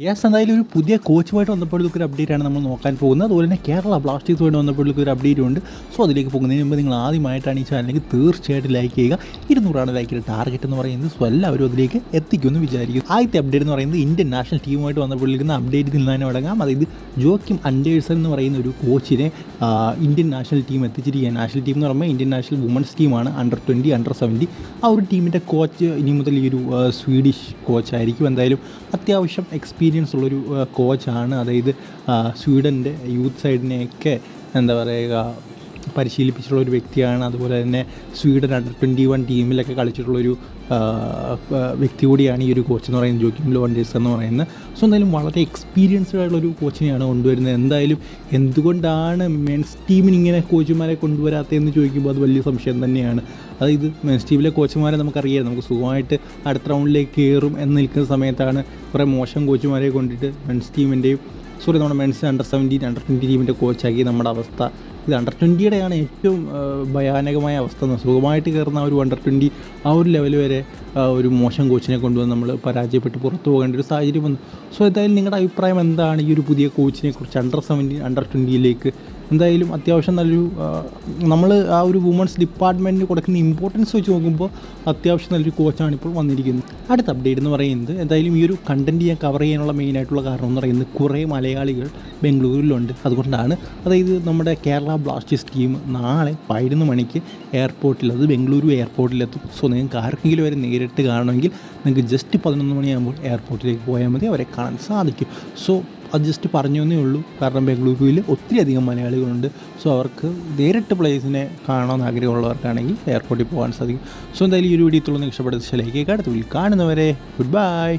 Yes, എന്തായാലും ഒരു പുതിയ കോച്ചുമായിട്ട് വന്നപ്പോഴേക്കും ഒരു അപ്ഡേറ്റ് ആണ് നമ്മൾ നോക്കാൻ പോകുന്നത്. അതുപോലെ തന്നെ കേരള ബ്ലാസ്റ്റേഴ്സുമായിട്ട് വന്നപ്പോഴേക്കും ഒരു അപ്ഡേറ്റ് ഉണ്ട്. സോ അതിലേക്ക് പോകുന്നതിന് മുമ്പ് നിങ്ങൾ ആദ്യമായിട്ടാണ് ഈ ചാനലിലേക്ക് തീർച്ചയായിട്ടും ലൈക്ക് ചെയ്യുക. 200 ലൈക്കിൻ്റെ ടാർഗറ്റ് എന്ന് പറയുന്നത്. സോ എല്ലാവരും അതിലേക്ക് എത്തിക്കുമെന്ന് വിചാരിക്കും. ആദ്യത്തെ അപ്ഡേറ്റ് എന്ന് പറയുന്നത് ഇന്ത്യൻ നാഷണൽ ടീമുമായിട്ട് വന്നപ്പോഴേക്കും അപ്ഡേറ്റിൽ നിന്ന് തന്നെ തുടങ്ങാം. അതായത് ജോക്കിം അൻഡേഴ്സൺ എന്ന് പറയുന്ന ഒരു കോച്ചിനെ ഇന്ത്യൻ നാഷണൽ ടീം എത്തിച്ചിരിക്കുകയാണ്. നാഷണൽ ടീം എന്ന് പറയുമ്പോൾ ഇന്ത്യൻ നാഷണൽ വുമൻസ് ടീമാണ്. അണ്ടർ 20, അണ്ടർ 17 ആ ഒരു ടീമിൻ്റെ കോച്ച് ഇനി മുതൽ ഈ ഒരു സ്വീഡിഷ് കോച്ചായിരിക്കും. എന്തായാലും അത്യാവശ്യം എക്സ്പീരിയൻസ് ഉള്ളൊരു കോച്ചാണ്. അതായത് സ്വീഡൻ്റെ യൂത്ത് സൈഡിനെയൊക്കെ എന്താ പറയുക പരിശീലിപ്പിച്ചിട്ടുള്ള ഒരു വ്യക്തിയാണ്. അതുപോലെ തന്നെ സ്വീഡൻ അണ്ടർ 21 ടീമിലൊക്കെ കളിച്ചിട്ടുള്ളൊരു വ്യക്തി കൂടിയാണ് ഈ ഒരു കോച്ച് എന്ന് പറയുന്നത്, ജോക്കിം ലോ അൻഡേഴ്സൺ എന്ന് പറയുന്നത്. സോ എന്തായാലും വളരെ എക്സ്പീരിയൻസ്ഡ് ആയിട്ടുള്ളൊരു കോച്ചിനെയാണ് കൊണ്ടുവരുന്നത്. എന്തായാലും എന്തുകൊണ്ടാണ് മെൻസ് ടീമിന് ഇങ്ങനെ കോച്ചുമാരെ കൊണ്ടുവരാത്തതെന്ന് ചോദിക്കുമ്പോൾ അത് വലിയ സംശയം തന്നെയാണ്. അതായത് മെൻസ് ടീമിലെ കോച്ചുമാരെ നമുക്കറിയാം, നമുക്ക് സുഖമായിട്ട് അടുത്ത റൗണ്ടിലേക്ക് കയറും എന്ന് നിൽക്കുന്ന സമയത്താണ് കുറേ മോശം കോച്ചുമാരെ കൊണ്ടിട്ട് നമ്മുടെ മെൻസ് അണ്ടർ 17, അണ്ടർ 20 ടീമിൻ്റെ കോച്ചാക്കി നമ്മുടെ അവസ്ഥ. ഇത് അണ്ടർ 20യുടെയാണ് ഏറ്റവും ഭയാനകമായ അവസ്ഥ. സുഖമായിട്ട് കയറുന്ന ഒരു അണ്ടർ 20 ആ ഒരു ലെവൽ വരെ ഒരു മോശം കോച്ചിനെ കൊണ്ടുവന്ന് നമ്മൾ പരാജയപ്പെട്ട് പുറത്തു പോകേണ്ട ഒരു സാഹചര്യം വന്നു. സോ എന്തായാലും നിങ്ങളുടെ അഭിപ്രായം എന്താണ് ഈ ഒരു പുതിയ കോച്ചിനെ കുറിച്ച്? അണ്ടർ 17, അണ്ടർ 20യിലേക്ക് എന്തായാലും അത്യാവശ്യം നല്ലൊരു നമ്മൾ ആ ഒരു വുമൻസ് ഡിപ്പാർട്ട്മെൻറ്റിന് കൊടുക്കുന്ന ഇമ്പോർട്ടൻസ് വെച്ച് നോക്കുമ്പോൾ അത്യാവശ്യം നല്ലൊരു കോച്ചാണ് ഇപ്പോൾ വന്നിരിക്കുന്നത്. അടുത്ത അപ്ഡേറ്റ് എന്ന് പറയുന്നത്, എന്തായാലും ഈ ഒരു കണ്ടൻറ്റ് ഞാൻ കവർ ചെയ്യാനുള്ള മെയിനായിട്ടുള്ള കാരണം എന്ന് പറയുന്നത് കുറേ മലയാളികൾ ബംഗളൂരിലുണ്ട്. അതുകൊണ്ടാണ്. അതായത് നമ്മുടെ കേരള ബ്ലാസ്റ്റേഴ്സ് ടീം നാളെ 11 മണിക്ക് എയർപോർട്ടിൽ, അത് ബംഗളൂരു എയർപോർട്ടിലെത്തും. സോ നിങ്ങൾക്ക് ആർക്കെങ്കിലും വരെ നേരിട്ട് കാണണമെങ്കിൽ നിങ്ങൾക്ക് ജസ്റ്റ് 11 മണിയാകുമ്പോൾ എയർപോർട്ടിലേക്ക് പോയാൽ മതി, അവരെ കാണാൻ സാധിക്കും. സോ അത് ജസ്റ്റ് പറഞ്ഞു എന്നേ ഉള്ളൂ. കാരണം ബംഗളൂരുവിൽ ഒത്തിരി അധികം മലയാളികളുണ്ട്. സോ അവർക്ക് നേരിട്ട് പ്ലേസിനെ കാണാമെന്ന് ആഗ്രഹമുള്ളവർക്കാണെങ്കിൽ എയർപോർട്ടിൽ പോകാൻ സാധിക്കും. സോ എന്തായാലും ഈ ഒരു വീഡിയോ നിങ്ങൾക്ക് ഇഷ്ടപ്പെടുന്ന ലൈക്ക് ചെയ്യുക. അടുത്ത വീഡിയോ കാണുന്നവരെ ഗുഡ് ബൈ.